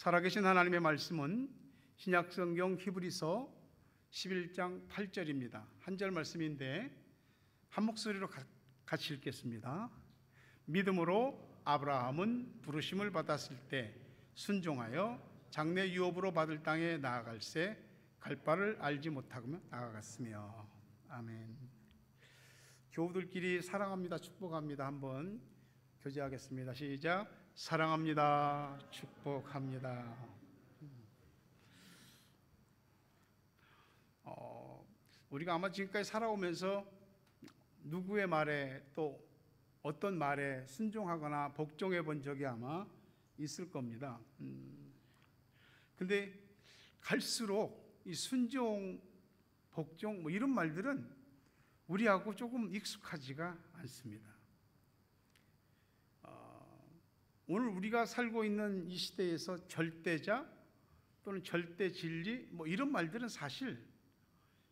살아계신 하나님의 말씀은 신약성경 히브리서 11장 8절입니다. 한 절 말씀인데 한 목소리로 같이 읽겠습니다. 믿음으로 아브라함은 부르심을 받았을 때 순종하여 장래 유업으로 받을 땅에 나아갈새 갈 바를 알지 못하고 나아갔으며. 아멘. 교우들끼리 사랑합니다, 축복합니다 한번 교제하겠습니다. 시작. 사랑합니다, 축복합니다. 우리가 아마 지금까지 살아오면서 누구의 말에 또 어떤 말에 순종하거나 복종해 본 적이 아마 있을 겁니다. 근데 갈수록 이 순종, 복종 뭐 이런 말들은 우리하고 조금 익숙하지가 않습니다. 오늘 우리가 살고 있는 이 시대에서 절대자 또는 절대 진리 뭐 이런 말들은 사실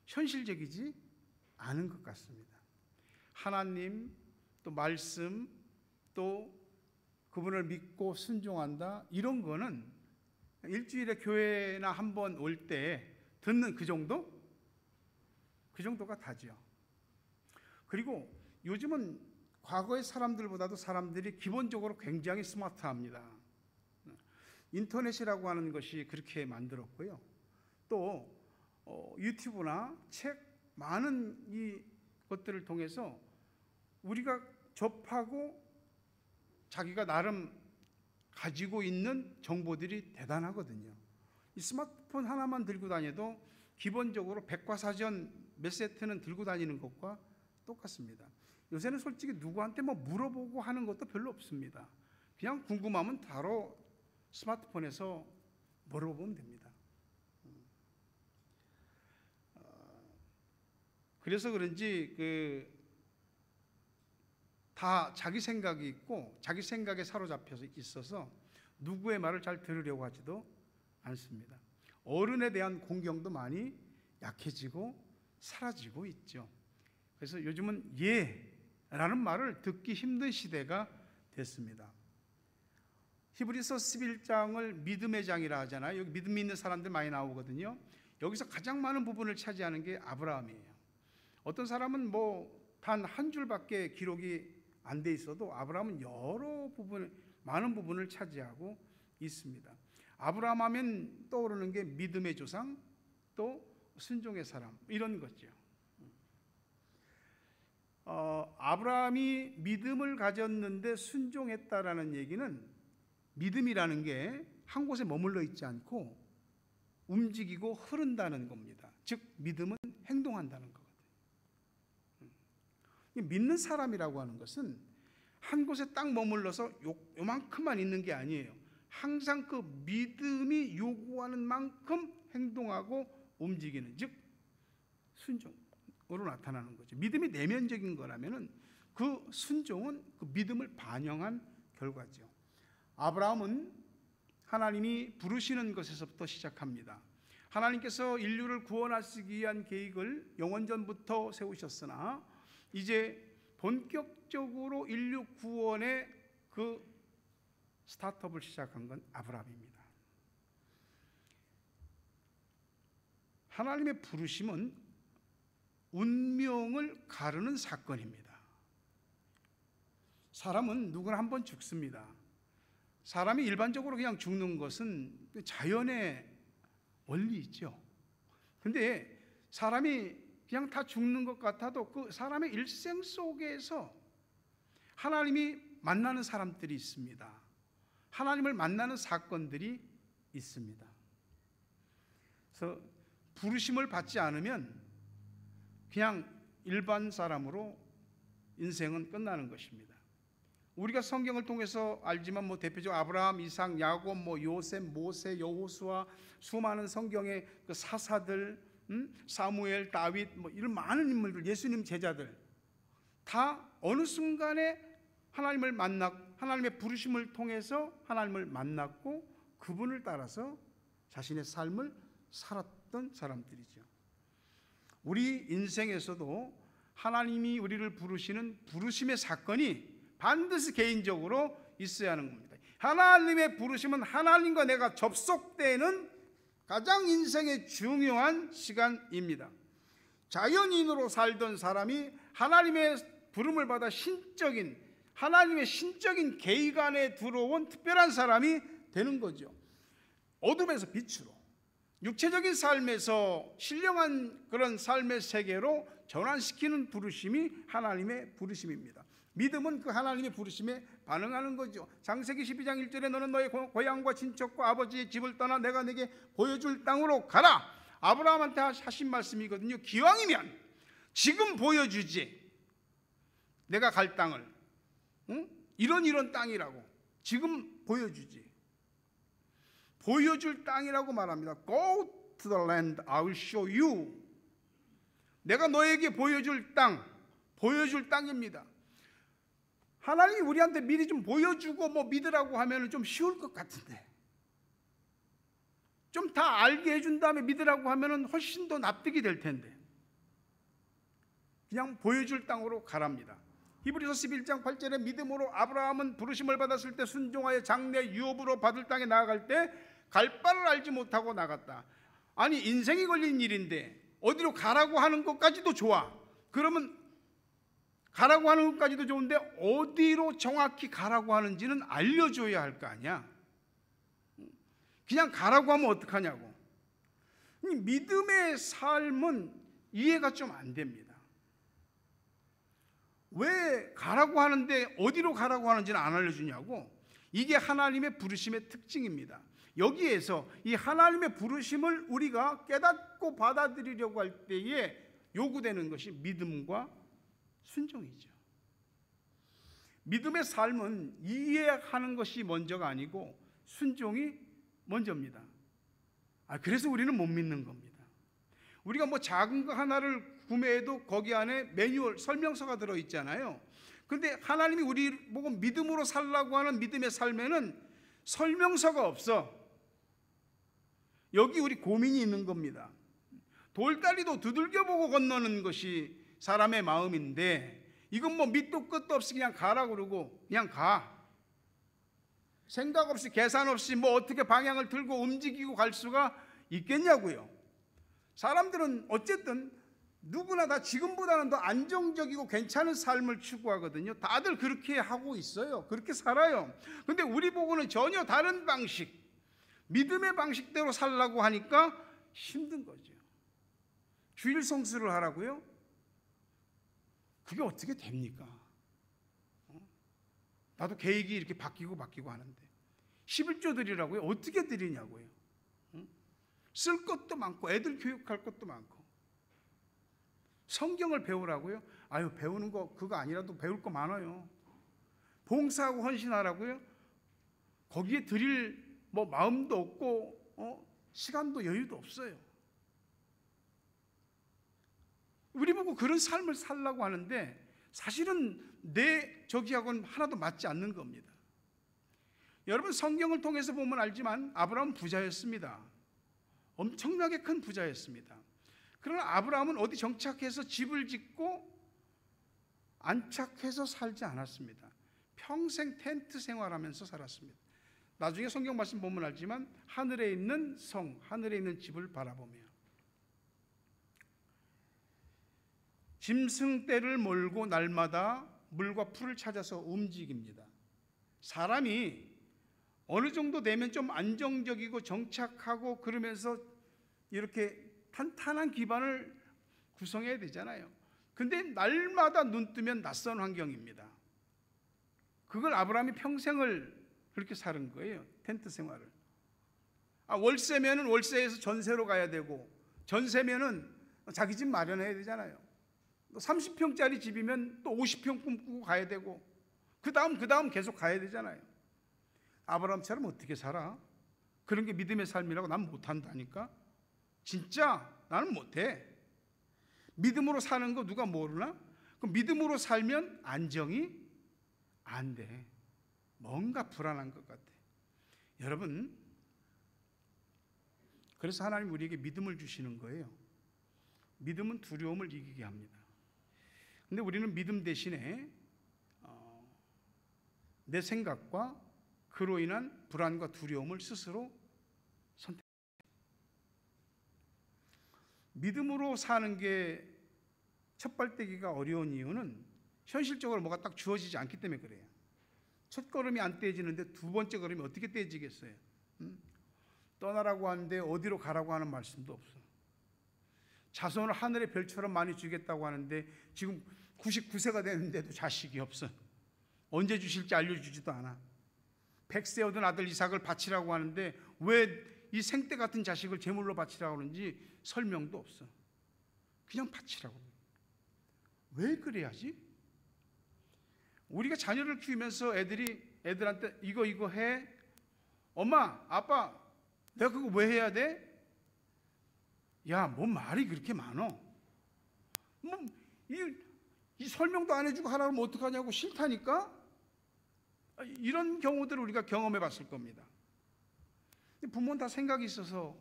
현실적이지 않은 것 같습니다. 하나님 또 말씀 또 그분을 믿고 순종한다 이런 거는 일주일에 교회나 한 번 올 때 듣는 그 정도? 그 정도가 다죠. 그리고 요즘은 과거의 사람들보다도 사람들이 기본적으로 굉장히 스마트합니다. 인터넷이라고 하는 것이 그렇게 만들었고요. 또 유튜브나 책 많은 이 것들을 통해서 우리가 접하고 자기가 나름 가지고 있는 정보들이 대단하거든요. 이 스마트폰 하나만 들고 다녀도 기본적으로 백과사전 몇 세트는 들고 다니는 것과 똑같습니다. 요새는 솔직히 누구한테 뭐 물어보고 하는 것도 별로 없습니다. 그냥 궁금하면 바로 스마트폰에서 물어보면 됩니다. 그래서 그런지 다 자기 생각이 있고 자기 생각에 사로잡혀서 있어서 누구의 말을 잘 들으려고 하지도 않습니다. 어른에 대한 공경도 많이 약해지고 사라지고 있죠. 그래서 요즘은 예라는 말을 듣기 힘든 시대가 됐습니다. 히브리서 11장을 믿음의 장이라 하잖아요. 여기 믿음 있는 사람들 많이 나오거든요. 여기서 가장 많은 부분을 차지하는 게 아브라함이에요. 어떤 사람은 뭐 단 한 줄밖에 기록이 안 돼 있어도 아브라함은 여러 부분, 많은 부분을 차지하고 있습니다. 아브라함 하면 떠오르는 게 믿음의 조상, 또 순종의 사람 이런 거죠. 아브라함이 믿음을 가졌는데 순종했다라는 얘기는 믿음이라는 게 한 곳에 머물러 있지 않고 움직이고 흐른다는 겁니다. 즉 믿음은 행동한다는 거거든요. 믿는 사람이라고 하는 것은 한 곳에 딱 머물러서 요만큼만 있는 게 아니에요. 항상 그 믿음이 요구하는 만큼 행동하고 움직이는, 즉 순종으로 나타나는 거죠. 믿음이 내면적인 거라면은 그 순종은 그 믿음을 반영한 결과죠. 아브라함은 하나님이 부르시는 것에서부터 시작합니다. 하나님께서 인류를 구원하시기 위한 계획을 영원전부터 세우셨으나 이제 본격적으로 인류 구원의 그 스타트업을 시작한 건 아브라함입니다. 하나님의 부르심은 운명을 가르는 사건입니다. 사람은 누구나 한 번 죽습니다. 사람이 일반적으로 그냥 죽는 것은 자연의 원리이죠. 근데 사람이 그냥 다 죽는 것 같아도 그 사람의 일생 속에서 하나님이 만나는 사람들이 있습니다. 하나님을 만나는 사건들이 있습니다. 그래서 부르심을 받지 않으면 그냥 일반 사람으로 인생은 끝나는 것입니다. 우리가 성경을 통해서 알지만 뭐 대표적으로 아브라함, 이삭, 야곱, 뭐 요셉, 모세, 여호수아 수많은 성경의 그 사사들, 사무엘, 다윗 뭐 이런 많은 인물들, 예수님 제자들 다 어느 순간에 하나님을 하나님의 부르심을 통해서 하나님을 만났고 그분을 따라서 자신의 삶을 살았던 사람들이죠. 우리 인생에서도 하나님이 우리를 부르시는 부르심의 사건이 반드시 개인적으로 있어야 하는 겁니다. 하나님의 부르심은 하나님과 내가 접속되는 가장 인생의 중요한 시간입니다. 자연인으로 살던 사람이 하나님의 부름을 받아 하나님의 신적인 계획 안에 들어온 특별한 사람이 되는 거죠. 어둠에서 빛으로, 육체적인 삶에서 신령한 그런 삶의 세계로 전환시키는 부르심이 하나님의 부르심입니다. 믿음은 그 하나님의 부르심에 반응하는 거죠. 창세기 12장 1절에 너는 너의 고향과 친척과 아버지의 집을 떠나 내가 내게 보여줄 땅으로 가라. 아브라함한테 하신 말씀이거든요. 기왕이면 지금 보여주지. 내가 갈 땅을, 이런 땅이라고 지금 보여주지. 보여줄 땅이라고 말합니다. Go to the land I will show you. 내가 너에게 보여줄 땅입니다. 하나님이 우리한테 미리 좀 보여주고 믿으라고 하면 좀 쉬울 것 같은데, 좀 다 알게 해준 다음에 믿으라고 하면 훨씬 더 납득이 될 텐데, 그냥 보여줄 땅으로 가랍니다. 히브리서 11장 8절에 믿음으로 아브라함은 부르심을 받았을 때 순종하여 장래 유업으로 받을 땅에 나아갈 때 갈 바를 알지 못하고 나갔다. 아니, 인생이 걸린 일인데 어디로 가라고 하는 것까지도 좋아. 그러면 가라고 하는 것까지도 좋은데 어디로 정확히 가라고 하는지는 알려줘야 할 거 아니야. 그냥 가라고 하면 어떡하냐고. 믿음의 삶은 이해가 좀 안 됩니다. 왜 가라고 하는데 어디로 가라고 하는지는 안 알려주냐고. 이게 하나님의 부르심의 특징입니다. 여기에서 이 하나님의 부르심을 우리가 깨닫고 받아들이려고 할 때에 요구되는 것이 믿음과 순종이죠. 믿음의 삶은 이해하는 것이 먼저가 아니고 순종이 먼저입니다. 그래서 우리는 못 믿는 겁니다. 우리가 작은 거 하나를 구매해도 거기 안에 매뉴얼, 설명서가 들어있잖아요. 근데 하나님이 우리 보고 믿음으로 살라고 하는 믿음의 삶에는 설명서가 없어. 여기 우리 고민이 있는 겁니다. 돌다리도 두들겨보고 건너는 것이 사람의 마음인데, 이건 밑도 끝도 없이 그냥 가라 그러고 그냥 가. 생각 없이 계산 없이 어떻게 방향을 들고 움직이고 갈 수가 있겠냐고요. 사람들은 어쨌든 누구나 다 지금보다는 더 안정적이고 괜찮은 삶을 추구하거든요. 다들 그렇게 하고 있어요. 그렇게 살아요. 근데 우리 보고는 전혀 다른 방식, 믿음의 방식대로 살라고 하니까 힘든 거죠. 주일 성수를 하라고요? 그게 어떻게 됩니까? 나도 계획이 이렇게 바뀌고 하는데 11조 드리라고요? 어떻게 드리냐고요? 쓸 것도 많고 애들 교육할 것도 많고. 성경을 배우라고요? 배우는 거 그거 아니라도 배울 거 많아요. 봉사하고 헌신하라고요? 거기에 드릴 마음도 없고 시간도 여유도 없어요. 우리 보고 그런 삶을 살라고 하는데 사실은 내 저기하고는 하나도 맞지 않는 겁니다. 여러분, 성경을 통해서 보면 알지만 아브라함은 부자였습니다. 엄청나게 큰 부자였습니다. 그러나 아브라함은 어디 정착해서 집을 짓고 안착해서 살지 않았습니다. 평생 텐트 생활하면서 살았습니다. 나중에 성경 말씀 보면 알지만 하늘에 있는 성, 하늘에 있는 집을 바라보며 짐승떼를 몰고 날마다 물과 풀을 찾아서 움직입니다. 사람이 어느 정도 되면 좀 안정적이고 정착하고 그러면서 이렇게 탄탄한 기반을 구성해야 되잖아요. 근데 날마다 눈 뜨면 낯선 환경입니다. 그걸 아브라함이 평생을 그렇게 사는 거예요. 텐트 생활을. 월세면은 월세에서 전세로 가야 되고, 전세면은 자기 집 마련해야 되잖아요. 30평짜리 집이면 또 50평 꿈꾸고 가야 되고, 그 다음 계속 가야 되잖아요. 아브라함처럼 어떻게 살아? 그런 게 믿음의 삶이라고 난 못한다니까. 진짜 나는 못해. 믿음으로 사는 거 누가 모르나? 그럼 믿음으로 살면 안정이 안 돼. 뭔가 불안한 것 같아. 여러분, 그래서 하나님 우리에게 믿음을 주시는 거예요. 믿음은 두려움을 이기게 합니다. 근데 우리는 믿음 대신에 내 생각과 그로 인한 불안과 두려움을 스스로 선택. 믿음으로 사는 게 첫발떼기가 어려운 이유는 현실적으로 뭐가 딱 주어지지 않기 때문에 그래요. 첫 걸음이 안 떼지는데 두 번째 걸음이 어떻게 떼지겠어요? 떠나라고 하는데 어디로 가라고 하는 말씀도 없어. 자손을 하늘의 별처럼 많이 주겠다고 하는데 지금 99세가 됐는데도 자식이 없어. 언제 주실지 알려주지도 않아. 100세 얻은 아들 이삭을 바치라고 하는데 왜 이 생떼 같은 자식을 제물로 바치라고 하는지 설명도 없어. 그냥 바치라고. 왜 그래야지? 우리가 자녀를 키우면서 애들한테 이거 해. 엄마, 아빠, 내가 그거 왜 해야 돼? 야, 뭐 말이 그렇게 많어? 이 설명도 안 해주고 하라고 하면 어떡하냐고. 싫다니까? 이런 경우들을 우리가 경험해 봤을 겁니다. 부모는 다 생각이 있어서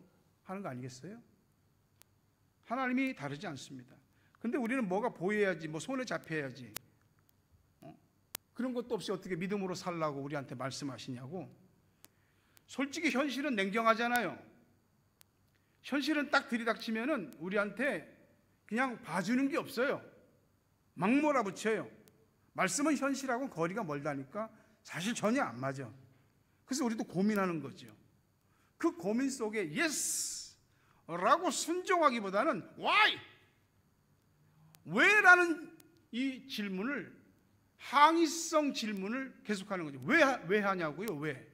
하는 거 아니겠어요? 하나님이 다르지 않습니다. 근데 우리는 뭐가 보여야지, 뭐 손에 잡혀야지, 그런 것도 없이 어떻게 믿음으로 살라고 우리한테 말씀하시냐고. 솔직히 현실은 냉정하잖아요. 현실은 딱 들이닥치면은 우리한테 그냥 봐주는 게 없어요. 막 몰아붙여요. 말씀은 현실하고는 거리가 멀다니까 사실 전혀 안 맞아. 그래서 우리도 고민하는 거죠. 그 고민 속에 yes 라고 순종하기보다는 why? 왜라는 이 질문을, 항의성 질문을 계속하는 거죠. 왜 하냐고요? 왜?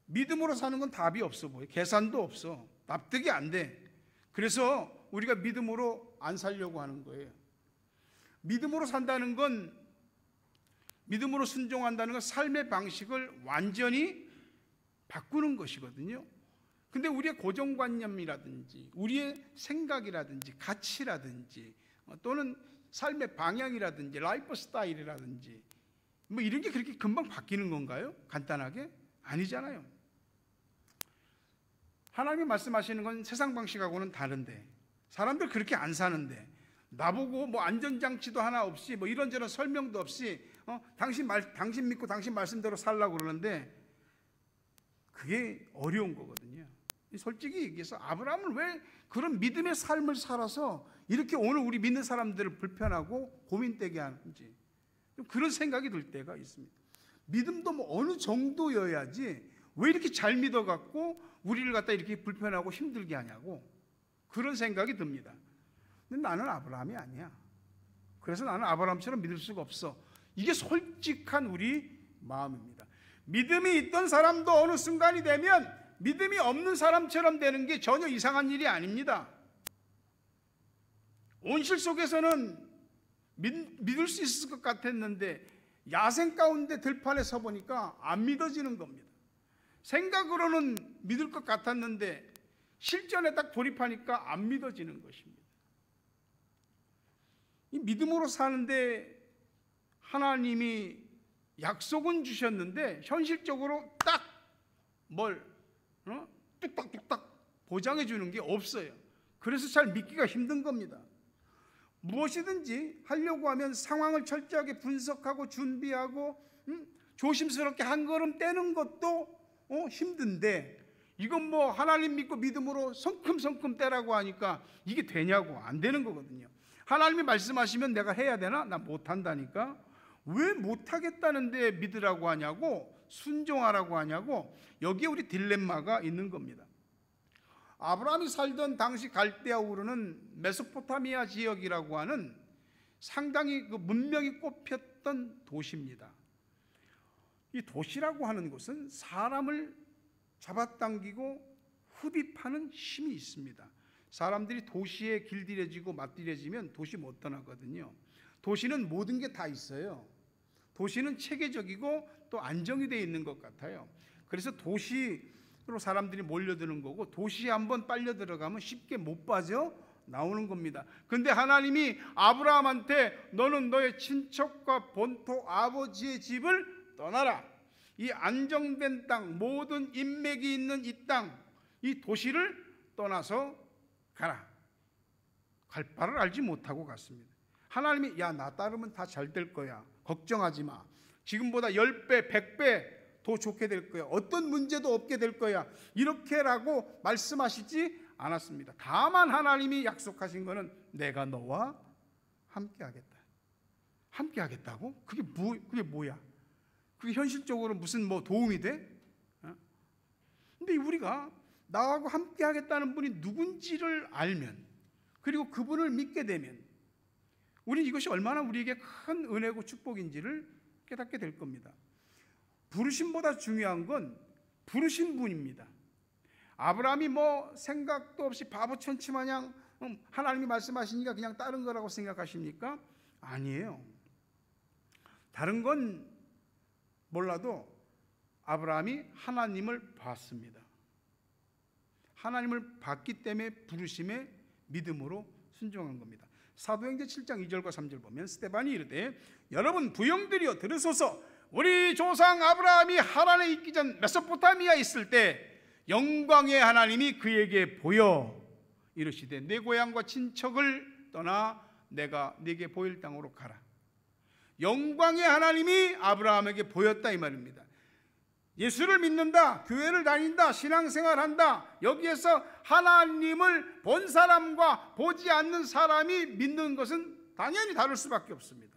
믿음으로 사는 건 답이 없어 보여. 계산도 없어. 납득이 안 돼. 그래서 우리가 믿음으로 안 살려고 하는 거예요. 믿음으로 산다는 건, 믿음으로 순종한다는 건 삶의 방식을 완전히 바꾸는 것이거든요. 근데 우리의 고정관념이라든지 우리의 생각이라든지 가치라든지 또는 삶의 방향이라든지 라이프 스타일이라든지 뭐 이런 게 그렇게 금방 바뀌는 건가요? 간단하게? 아니잖아요. 하나님이 말씀하시는 건 세상 방식하고는 다른데, 사람들 그렇게 안 사는데 나보고 뭐 안전장치도 하나 없이 뭐 이런저런 설명도 없이 당신 믿고 당신 말씀대로 살라고 그러는데 그게 어려운 거거든요. 솔직히 얘기해서 아브라함은 왜 그런 믿음의 삶을 살아서 이렇게 오늘 우리 믿는 사람들을 불편하고 고민되게 하는지 그런 생각이 들 때가 있습니다. 믿음도 뭐 어느 정도여야지 왜 이렇게 잘 믿어갖고 우리를 갖다 이렇게 불편하고 힘들게 하냐고 그런 생각이 듭니다. 근데 나는 아브라함이 아니야. 그래서 나는 아브라함처럼 믿을 수가 없어. 이게 솔직한 우리 마음입니다. 믿음이 있던 사람도 어느 순간이 되면 믿음이 없는 사람처럼 되는 게 전혀 이상한 일이 아닙니다. 온실 속에서는 믿을 수 있을 것 같았는데 야생 가운데 들판에 서 보니까 안 믿어지는 겁니다. 생각으로는 믿을 것 같았는데 실전에 딱 돌입하니까 안 믿어지는 것입니다. 이 믿음으로 사는데 하나님이 약속은 주셨는데 현실적으로 딱 뚝딱뚝딱 보장해 주는 게 없어요. 그래서 잘 믿기가 힘든 겁니다. 무엇이든지 하려고 하면 상황을 철저하게 분석하고 준비하고 조심스럽게 한 걸음 떼는 것도 힘든데 이건 뭐 하나님 믿고 믿음으로 성큼성큼 떼라고 하니까 이게 되냐고. 안 되는 거거든요. 하나님이 말씀하시면 내가 해야 되나? 나 못한다니까. 왜 못하겠다는데 믿으라고 하냐고, 순종하라고 하냐고. 여기에 우리 딜레마가 있는 겁니다. 아브라함이 살던 당시 갈대아 우르는 메소포타미아 지역이라고 하는 상당히 그 문명이 꼽혔던 도시입니다. 이 도시라고 하는 곳은 사람을 잡아당기고 흡입하는 힘이 있습니다. 사람들이 도시에 길들여지고 맞들여지면 도시 못 떠나거든요. 도시는 모든 게 다 있어요. 도시는 체계적이고 또 안정이 되어 있는 것 같아요. 그래서 도시로 사람들이 몰려드는 거고 도시에 한번 빨려 들어가면 쉽게 못 빠져 나오는 겁니다. 그런데 하나님이 아브라함한테 너는 너의 친척과 본토 아버지의 집을 떠나라. 이 안정된 땅, 모든 인맥이 있는 이 땅, 이 도시를 떠나서 가라. 갈 바를 알지 못하고 갔습니다. 하나님이 야, 나 따르면 다 잘 될 거야. 걱정하지 마. 지금보다 10배, 100배 더 좋게 될 거야. 어떤 문제도 없게 될 거야. 이렇게라고 말씀하시지 않았습니다. 다만 하나님이 약속하신 것은 내가 너와 함께 하겠다. 함께 하겠다고? 그게 뭐야? 그게 현실적으로 무슨 뭐 도움이 돼? 근데 우리가 나하고 함께 하겠다는 분이 누군지를 알면, 그리고 그분을 믿게 되면 우리는 이것이 얼마나 우리에게 큰 은혜고 축복인지를 깨닫게 될 겁니다. 부르심보다 중요한 건 부르신 분입니다. 아브라함이 뭐 생각도 없이 바보천치 마냥 하나님이 말씀하시니까 그냥 따른 거라고 생각하십니까? 아니에요. 다른 건 몰라도 아브라함이 하나님을 봤습니다. 하나님을 봤기 때문에 부르심에 믿음으로 순종한 겁니다. 사도행전 7장 2절과 3절 보면 스데반이 이르되 여러분 부형들이여 들으소서. 우리 조상 아브라함이 하란에 있기 전 메소포타미아에 있을 때 영광의 하나님이 그에게 보여 이르시되 내 고향과 친척을 떠나 내가 네게 보일 땅으로 가라. 영광의 하나님이 아브라함에게 보였다 이 말입니다. 예수를 믿는다, 교회를 다닌다, 신앙생활한다, 여기에서 하나님을 본 사람과 보지 않는 사람이 믿는 것은 당연히 다를 수밖에 없습니다.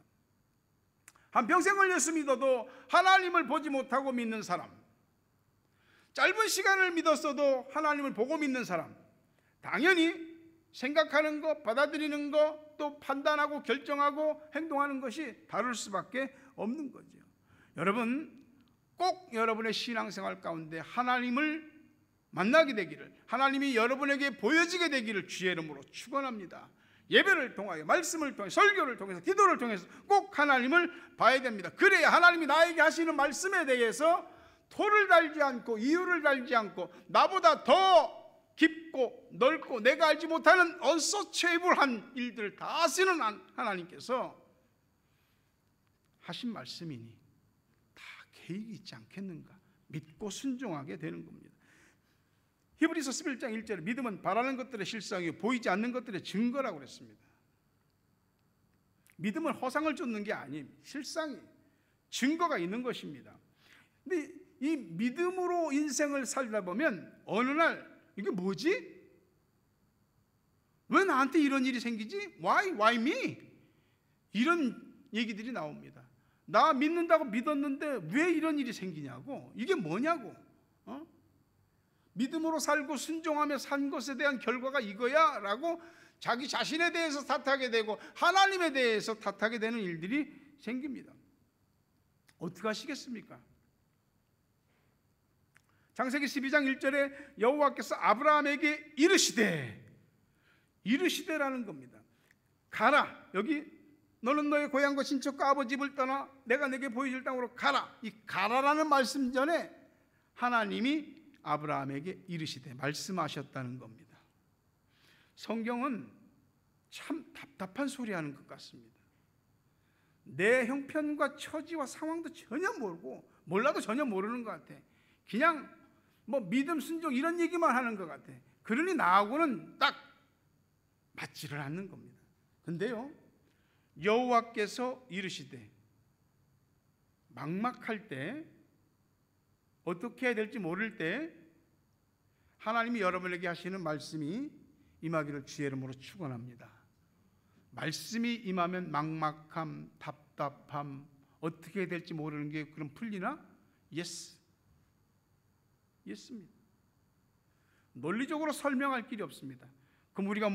한평생을 예수 믿어도 하나님을 보지 못하고 믿는 사람, 짧은 시간을 믿었어도 하나님을 보고 믿는 사람, 당연히 생각하는 것, 받아들이는 것, 또 판단하고 결정하고 행동하는 것이 다를 수밖에 없는 거죠. 여러분, 꼭 여러분의 신앙생활 가운데 하나님을 만나게 되기를, 하나님이 여러분에게 보여지게 되기를 주의 이름으로 축원합니다. 예배를 통하여, 말씀을 통해, 설교를 통해서, 기도를 통해서 꼭 하나님을 봐야 됩니다. 그래야 하나님이 나에게 하시는 말씀에 대해서 토를 달지 않고 이유를 달지 않고 나보다 더 깊고 넓고 내가 알지 못하는 언서체이블한 일들을 다 아시는 하나님께서 하신 말씀이니 다 계획이 있지 않겠는가 믿고 순종하게 되는 겁니다. 히브리서 11장 1절에 믿음은 바라는 것들의 실상이요 보이지 않는 것들의 증거라고 그랬습니다. 믿음은 허상을 쫓는 게 아님 실상이 증거가 있는 것입니다. 근데 이 믿음으로 인생을 살다 보면 어느 날 이게 뭐지? 왜 나한테 이런 일이 생기지? Why me? 이런 얘기들이 나옵니다. 나 믿는다고 믿었는데 왜 이런 일이 생기냐고, 이게 뭐냐고, 믿음으로 살고 순종하며 산 것에 대한 결과가 이거야 라고 자기 자신에 대해서 탓하게 되고 하나님에 대해서 탓하게 되는 일들이 생깁니다. 어떻게 하시겠습니까? 창세기 12장 1절에 여호와께서 아브라함에게 이르시되라는 겁니다. 가라, 여기 너는 너의 고향과 친척과 아버지 집을 떠나 내가 내게 보여줄 땅으로 가라. 이 가라라는 말씀 전에 하나님이 아브라함에게 이르시되 말씀하셨다는 겁니다. 성경은 참 답답한 소리 하는 것 같습니다. 내 형편과 처지와 상황도 전혀 모르고 몰라도 전혀 모르는 것 같아. 그냥 뭐 믿음 순종 이런 얘기만 하는 것 같아. 그러니 나하고는 딱 맞지를 않는 겁니다. 근데요, 여호와께서 이르시되, 막막할 때, 어떻게 해야 될지 모를 때 하나님이 여러분에게 하시는 말씀이 임하기를 주의 이름으로 축원합니다. 말씀이 임하면 막막함, 답답함, 어떻게 해야 될지 모르는 게 그럼 풀리나? 예스입니다. 논리적으로 설명할 길이 없습니다. 그럼 우리가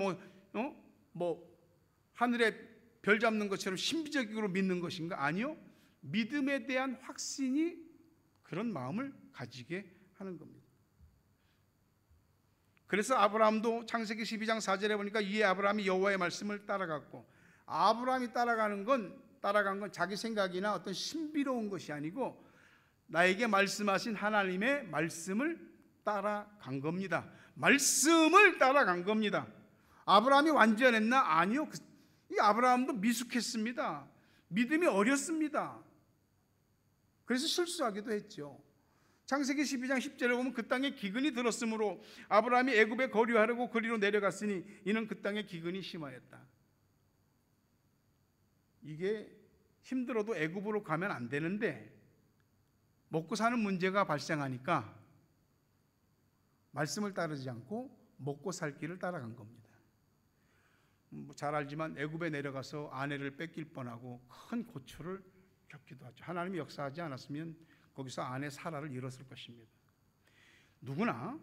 하늘에 별 잡는 것처럼 신비적으로 믿는 것인가? 아니요. 믿음에 대한 확신이 그런 마음을 가지게 하는 겁니다. 그래서 아브라함도 창세기 12장 4절에 보니까 이에 아브라함이 여호와의 말씀을 따라갔고, 아브라함이 따라간 건 자기 생각이나 어떤 신비로운 것이 아니고 나에게 말씀하신 하나님의 말씀을 따라간 겁니다. 말씀을 따라간 겁니다. 아브라함이 완전했나? 아니요. 이 아브라함도 미숙했습니다. 믿음이 어렸습니다. 그래서 실수하기도 했죠. 창세기 12장 10절에 보면 그 땅에 기근이 들었으므로 아브라함이 애굽에 거류하려고 그리로 내려갔으니 이는 그 땅에 기근이 심하였다. 이게 힘들어도 애굽으로 가면 안 되는데 먹고 사는 문제가 발생하니까 말씀을 따르지 않고 먹고 살 길을 따라간 겁니다. 잘 알지만 애굽에 내려가서 아내를 뺏길 뻔하고 큰 고초를 겪기도 하죠. 하나님이 역사하지 않았으면 거기서 아내 사라를 잃었을 것입니다. 누구나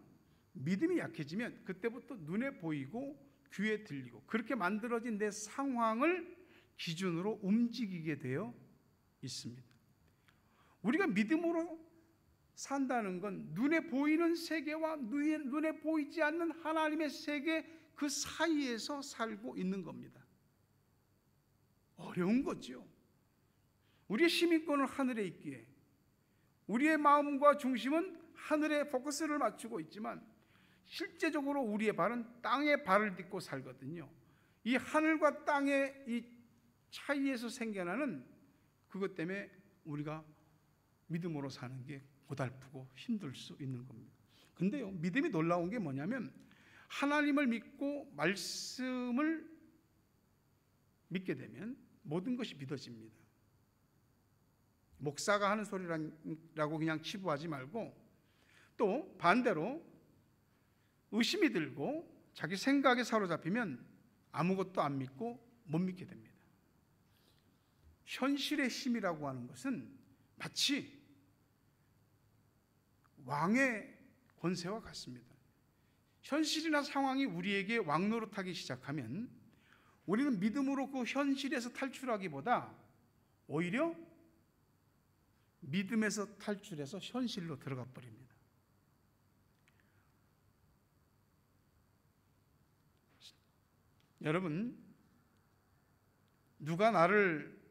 믿음이 약해지면 그때부터 눈에 보이고 귀에 들리고 그렇게 만들어진 내 상황을 기준으로 움직이게 되어 있습니다. 우리가 믿음으로 산다는 건 눈에 보이는 세계와 눈에 보이지 않는 하나님의 세계 그 사이에서 살고 있는 겁니다. 어려운 거죠. 우리의 시민권은 하늘에 있기에 우리의 마음과 중심은 하늘에 포커스를 맞추고 있지만 실제적으로 우리의 발은 땅에 발을 딛고 살거든요. 이 하늘과 땅의 이 차이에서 생겨나는 그것 때문에 우리가 믿음으로 사는 게 고달프고 힘들 수 있는 겁니다. 근데요, 믿음이 놀라운 게 뭐냐면 하나님을 믿고 말씀을 믿게 되면 모든 것이 믿어집니다. 목사가 하는 소리라고 그냥 치부하지 말고 또 반대로 의심이 들고 자기 생각에 사로잡히면 아무것도 안 믿고 못 믿게 됩니다. 현실의 힘이라고 하는 것은 마치 왕의 권세와 같습니다. 현실이나 상황이 우리에게 왕노릇하기 시작하면 우리는 믿음으로 그 현실에서 탈출하기보다 오히려 믿음에서 탈출해서 현실로 들어가 버립니다. 여러분, 누가 나를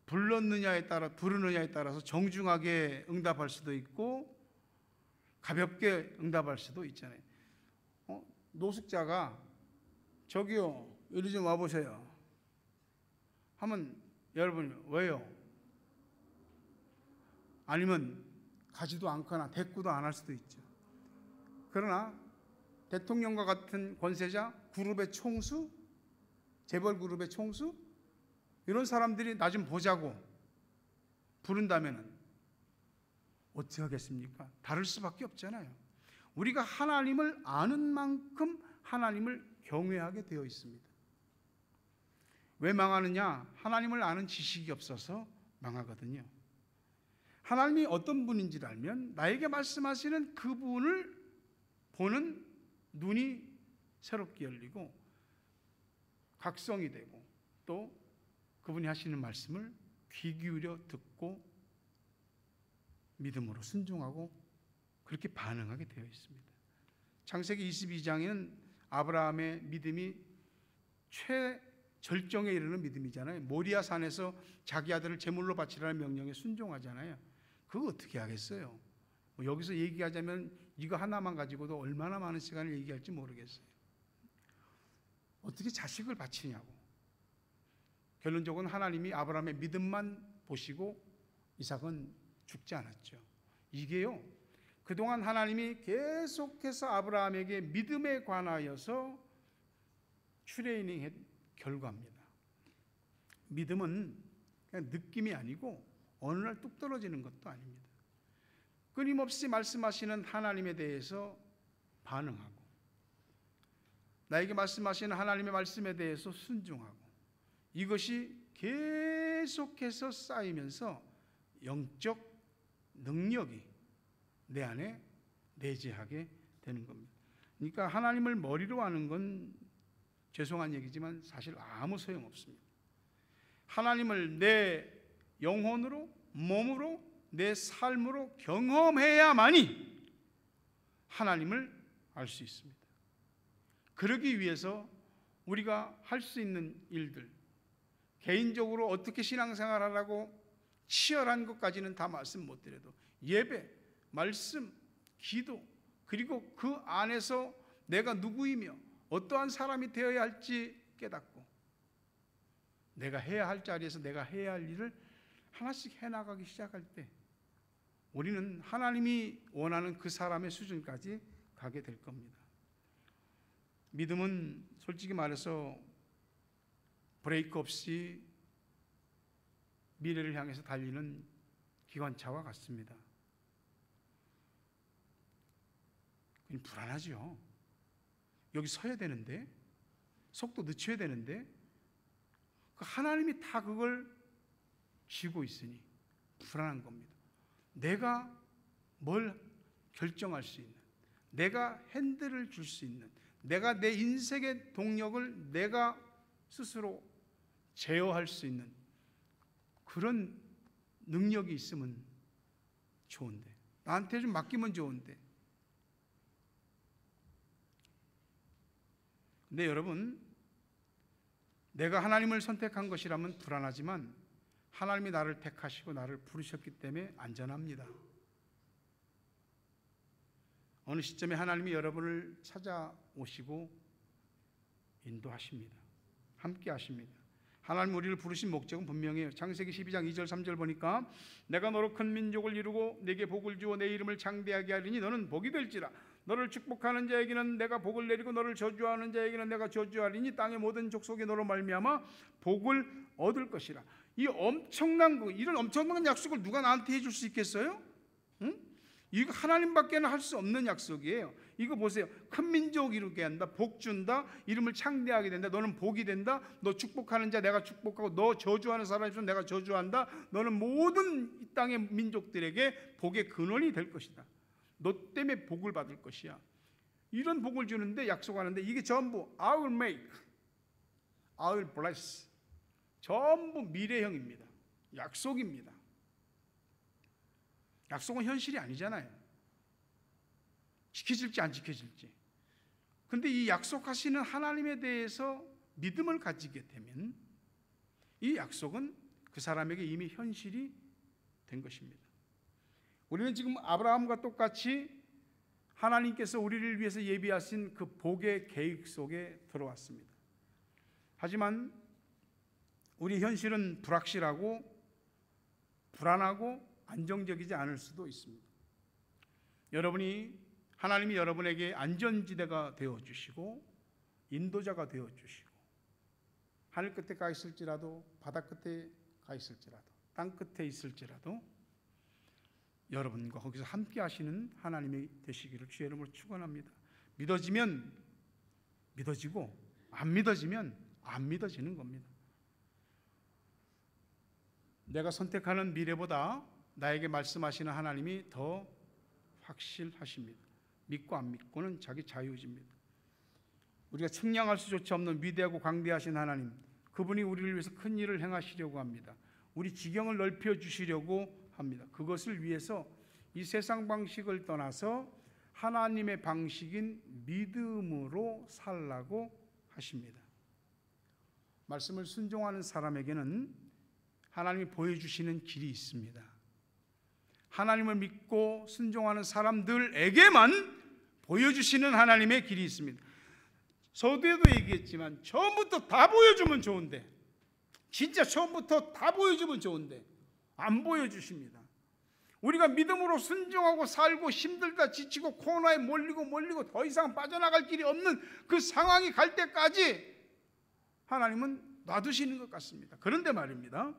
부르느냐에 따라서 정중하게 응답할 수도 있고 가볍게 응답할 수도 있잖아요. 노숙자가 저기요 이리 좀 와보세요 하면 여러분이 왜요? 아니면 가지도 않거나 대꾸도 안 할 수도 있죠. 그러나 대통령과 같은 권세자, 그룹의 총수, 재벌 그룹의 총수 이런 사람들이 나 좀 보자고 부른다면 어떻게 하겠습니까? 다를 수밖에 없잖아요. 우리가 하나님을 아는 만큼 하나님을 경외하게 되어 있습니다. 왜 망하느냐? 하나님을 아는 지식이 없어서 망하거든요. 하나님이 어떤 분인지를 알면 나에게 말씀하시는 그분을 보는 눈이 새롭게 열리고 각성이 되고 또 그분이 하시는 말씀을 귀 기울여 듣고 믿음으로 순종하고 그렇게 반응하게 되어 있습니다. 창세기 22장에는 아브라함의 믿음이 최절정에 이르는 믿음이잖아요. 모리아 산에서 자기 아들을 제물로 바치라는 명령에 순종하잖아요. 그거 어떻게 하겠어요? 여기서 얘기하자면 이거 하나만 가지고도 얼마나 많은 시간을 얘기할지 모르겠어요. 어떻게 자식을 바치냐고. 결론적으로 하나님이 아브라함의 믿음만 보시고 이삭은 죽지 않았죠. 이게요, 그동안 하나님이 계속해서 아브라함에게 믿음에 관하여서 트레이닝한 결과입니다. 믿음은 그냥 느낌이 아니고 어느 날 뚝 떨어지는 것도 아닙니다. 끊임없이 말씀하시는 하나님에 대해서 반응하고 나에게 말씀하시는 하나님의 말씀에 대해서 순종하고 이것이 계속해서 쌓이면서 영적 능력이 내 안에 내재하게 되는 겁니다. 그러니까 하나님을 머리로 아는 건 죄송한 얘기지만 사실 아무 소용없습니다. 하나님을 내 영혼으로, 몸으로, 내 삶으로 경험해야만이 하나님을 알 수 있습니다. 그러기 위해서 우리가 할 수 있는 일들, 개인적으로 어떻게 신앙생활하라고 치열한 것까지는 다 말씀 못 드려도 예배, 말씀, 기도, 그리고 그 안에서 내가 누구이며 어떠한 사람이 되어야 할지 깨닫고 내가 해야 할 자리에서 내가 해야 할 일을 하나씩 해나가기 시작할 때 우리는 하나님이 원하는 그 사람의 수준까지 가게 될 겁니다. 믿음은 솔직히 말해서 브레이크 없이 미래를 향해서 달리는 기관차와 같습니다. 불안하죠. 여기 서야 되는데, 속도 늦춰야 되는데, 하나님이 다 그걸 쥐고 있으니 불안한 겁니다. 내가 뭘 결정할 수 있는, 내가 핸들을 줄 수 있는, 내가 내 인생의 동력을 내가 스스로 제어할 수 있는 그런 능력이 있으면 좋은데, 나한테 좀 맡기면 좋은데. 근데 여러분, 내가 하나님을 선택한 것이라면 불안하지만 하나님이 나를 택하시고 나를 부르셨기 때문에 안전합니다. 어느 시점에 하나님이 여러분을 찾아오시고 인도하십니다. 함께 하십니다. 하나님 우리를 부르신 목적은 분명해요. 창세기 12장 2절 3절 보니까 내가 너로 큰 민족을 이루고 내게 복을 주어 내 이름을 창대하게 하리니 너는 복이 될지라. 너를 축복하는 자에게는 내가 복을 내리고 너를 저주하는 자에게는 내가 저주하리니 땅의 모든 족속이 너로 말미암아 복을 얻을 것이라. 이 엄청난 거, 이런 엄청난 약속을 누가 나한테 해줄 수 있겠어요? 응? 이거 하나님밖에는 할 수 없는 약속이에요. 이거 보세요. 큰 민족 이루게 한다, 복 준다, 이름을 창대하게 된다, 너는 복이 된다, 너 축복하는 자 내가 축복하고 너 저주하는 사람이 있으면 내가 저주한다, 너는 모든 이 땅의 민족들에게 복의 근원이 될 것이다, 너 때문에 복을 받을 것이야. 이런 복을 주는데, 약속하는데, 이게 전부 I will make, I will bless, 전부 미래형입니다. 약속입니다. 약속은 현실이 아니잖아요. 지켜질지 안 지켜질지. 근데 이 약속하시는 하나님에 대해서 믿음을 가지게 되면 이 약속은 그 사람에게 이미 현실이 된 것입니다. 우리는 지금 아브라함과 똑같이 하나님께서 우리를 위해서 예비하신 그 복의 계획 속에 들어왔습니다. 하지만 우리 현실은 불확실하고 불안하고 안정적이지 않을 수도 있습니다. 하나님이 여러분에게 안전지대가 되어주시고 인도자가 되어주시고 하늘 끝에 가 있을지라도 바다 끝에 가 있을지라도 땅 끝에 있을지라도 여러분과 거기서 함께 하시는 하나님이 되시기를 주의 이름으로 축원합니다. 믿어지면 믿어지고 안 믿어지면 안 믿어지는 겁니다. 내가 선택하는 미래보다 나에게 말씀하시는 하나님이 더 확실하십니다. 믿고 안 믿고는 자기 자유입니다. 우리가 측량할 수조차 없는 위대하고 광대하신 하나님, 그분이 우리를 위해서 큰 일을 행하시려고 합니다. 우리 지경을 넓혀주시려고 합니다. 그것을 위해서 이 세상 방식을 떠나서 하나님의 방식인 믿음으로 살라고 하십니다. 말씀을 순종하는 사람에게는 하나님이 보여주시는 길이 있습니다. 하나님을 믿고 순종하는 사람들에게만 보여주시는 하나님의 길이 있습니다. 서두에도 얘기했지만 처음부터 다 보여주면 좋은데, 진짜 처음부터 다 보여주면 좋은데 안 보여주십니다. 우리가 믿음으로 순종하고 살고 힘들다 지치고 코너에 몰리고 더 이상 빠져나갈 길이 없는 그 상황이 갈 때까지 하나님은 놔두시는 것 같습니다. 그런데 말입니다,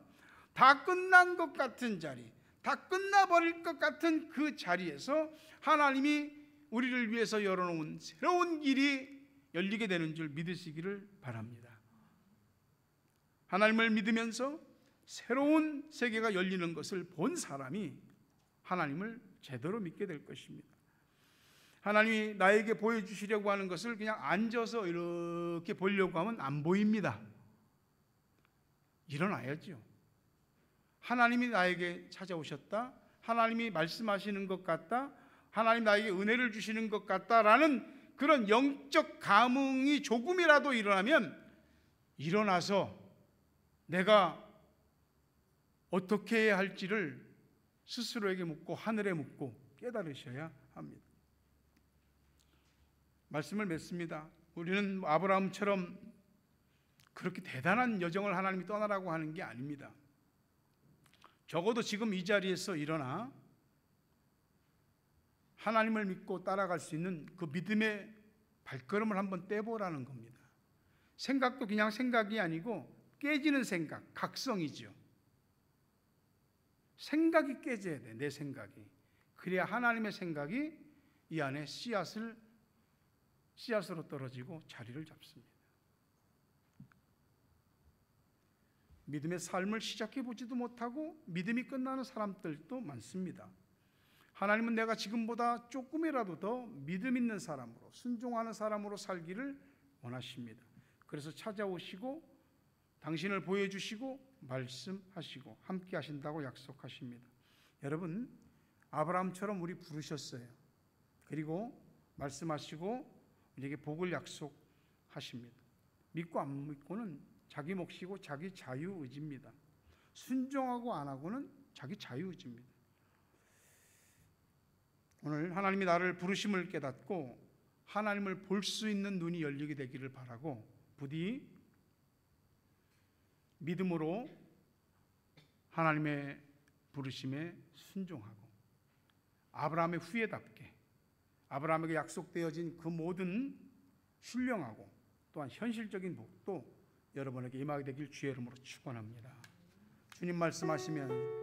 다 끝난 것 같은 자리, 다 끝나버릴 것 같은 그 자리에서 하나님이 우리를 위해서 열어놓은 새로운 길이 열리게 되는 줄 믿으시기를 바랍니다. 하나님을 믿으면서 새로운 세계가 열리는 것을 본 사람이 하나님을 제대로 믿게 될 것입니다. 하나님이 나에게 보여주시려고 하는 것을 그냥 앉아서 이렇게 보려고 하면 안 보입니다. 일어나야죠. 하나님이 나에게 찾아오셨다, 하나님이 말씀하시는 것 같다, 하나님 나에게 은혜를 주시는 것 같다라는 그런 영적 감흥이 조금이라도 일어나면 일어나서 내가 어떻게 해야 할지를 스스로에게 묻고 하늘에 묻고 깨달으셔야 합니다. 말씀을 맺습니다. 우리는 아브라함처럼 그렇게 대단한 여정을 하나님이 떠나라고 하는 게 아닙니다. 적어도 지금 이 자리에서 일어나 하나님을 믿고 따라갈 수 있는 그 믿음의 발걸음을 한번 떼보라는 겁니다. 생각도 그냥 생각이 아니고 깨지는 생각, 각성이죠. 생각이 깨져야 돼. 내 생각이. 그래야 하나님의 생각이 이 안에 씨앗으로 떨어지고 자리를 잡습니다. 믿음의 삶을 시작해보지도 못하고 믿음이 끝나는 사람들도 많습니다. 하나님은 내가 지금보다 조금이라도 더 믿음 있는 사람으로, 순종하는 사람으로 살기를 원하십니다. 그래서 찾아오시고 당신을 보여주시고 말씀하시고 함께 하신다고 약속하십니다. 여러분, 아브라함처럼 우리 부르셨어요. 그리고 말씀하시고 우리에게 복을 약속하십니다. 믿고 안 믿고는 자기 몫이고 자기 자유의지입니다. 순종하고 안 하고는 자기 자유의지입니다. 오늘 하나님이 나를 부르심을 깨닫고 하나님을 볼 수 있는 눈이 열리게 되기를 바라고, 부디 믿음으로 하나님의 부르심에 순종하고 아브라함의 후예답게 아브라함에게 약속되어진 그 모든 신령하고 또한 현실적인 복도 여러분에게 임하게 되길 주의 이름으로 축원합니다. 주님 말씀하시면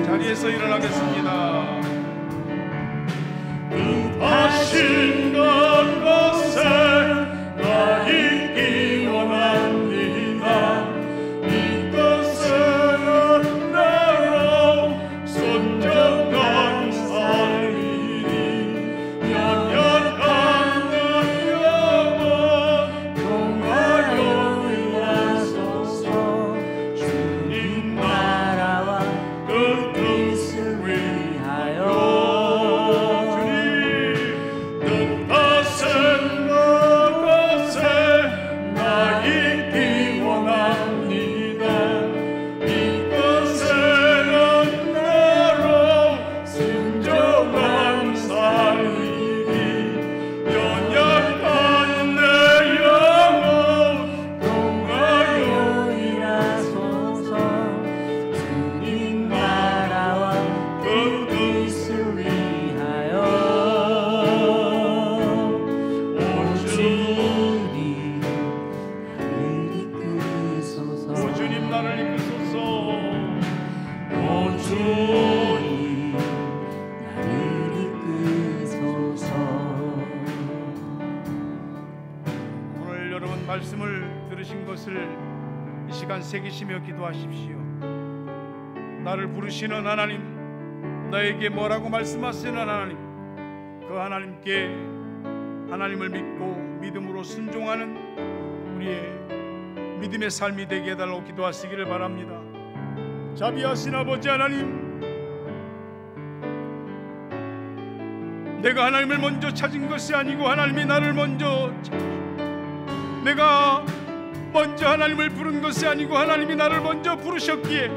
자리에서 일어나겠습니다. 뜻하신 것에 나 있기 원합니다. 이것은 나로 손정한 살리니 연약한 내 영혼 동하여 일하소서. 주님 나라와 그 뜻을 위하여 말씀을 들으신 것을 이 시간 새기시며 기도하십시오. 나를 부르시는 하나님, 나에게 뭐라고 말씀하시는 하나님, 그 하나님께 하나님을 믿고 믿음으로 순종하는 우리의 믿음의 삶이 되게 해달라고 기도하시기를 바랍니다. 자비하신 아버지 하나님, 내가 하나님을 먼저 찾은 것이 아니고 하나님이 나를 먼저 찾으셨습니다. 내가 먼저 하나님을 부른 것이 아니고 하나님이 나를 먼저 부르셨기에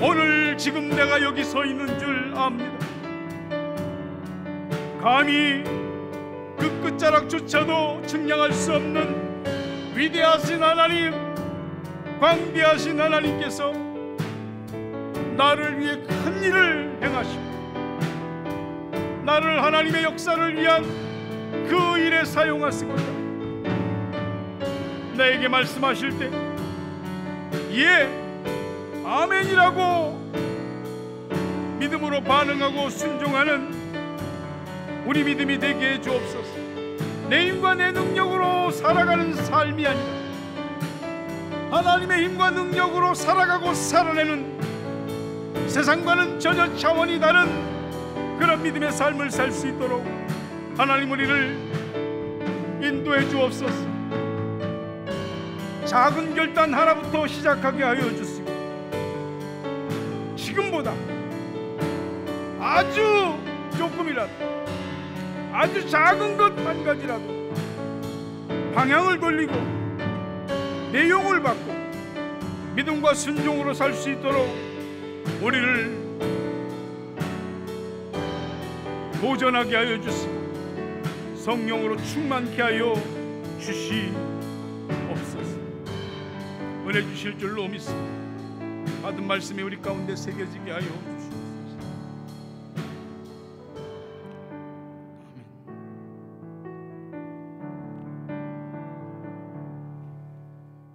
오늘 지금 내가 여기 서 있는 줄 압니다. 감히 그 끝자락조차도 측량할 수 없는 위대하신 하나님, 광대하신 하나님께서 나를 위해 큰 일을 행하시고 나를 하나님의 역사를 위한 그 일에 사용하시고자 나에게 말씀하실 때 예, 아멘이라고 믿음으로 반응하고 순종하는 우리 믿음이 되게 해 주옵소서. 내 힘과 내 능력으로 살아가는 삶이 아니라 하나님의 힘과 능력으로 살아가고 살아내는, 세상과는 전혀 차원이 다른 그런 믿음의 삶을 살 수 있도록 하나님 우리를 인도해 주옵소서. 작은 결단 하나부터 시작하게 하여 주시고, 지금보다 아주 조금이라도, 아주 작은 것 한 가지라도 방향을 돌리고 내용을 바꾸고 믿음과 순종으로 살 수 있도록 우리를 도전하게 하여 주시고 성령으로 충만케 하여 주시옵소서. 은혜 주실 줄로 믿습니다. 받은 말씀이 우리 가운데 새겨지게 하여 주시옵소서.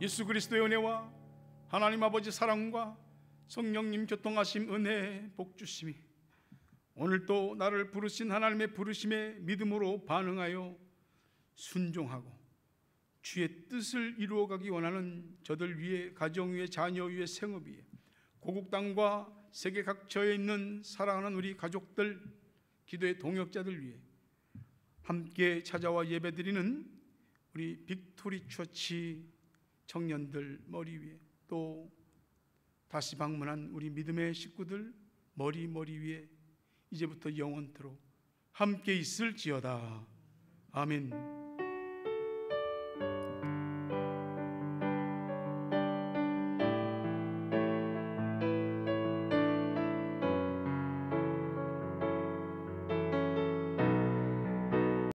예수 그리스도의 은혜와 하나님 아버지 사랑과 성령님 교통하심, 은혜, 복 주심이 오늘도 나를 부르신 하나님의 부르심에 믿음으로 반응하여 순종하고 주의 뜻을 이루어가기 원하는 저들 위에, 가정 위에, 자녀 위에, 생업 위에, 고국 땅과 세계 각처에 있는 사랑하는 우리 가족들, 기도의 동역자들 위해 함께 찾아와 예배드리는 우리 빅토리 처치 청년들 머리 위에, 또 다시 방문한 우리 믿음의 식구들 머리 위에 이제부터 영원토록 함께 있을지어다. 아멘.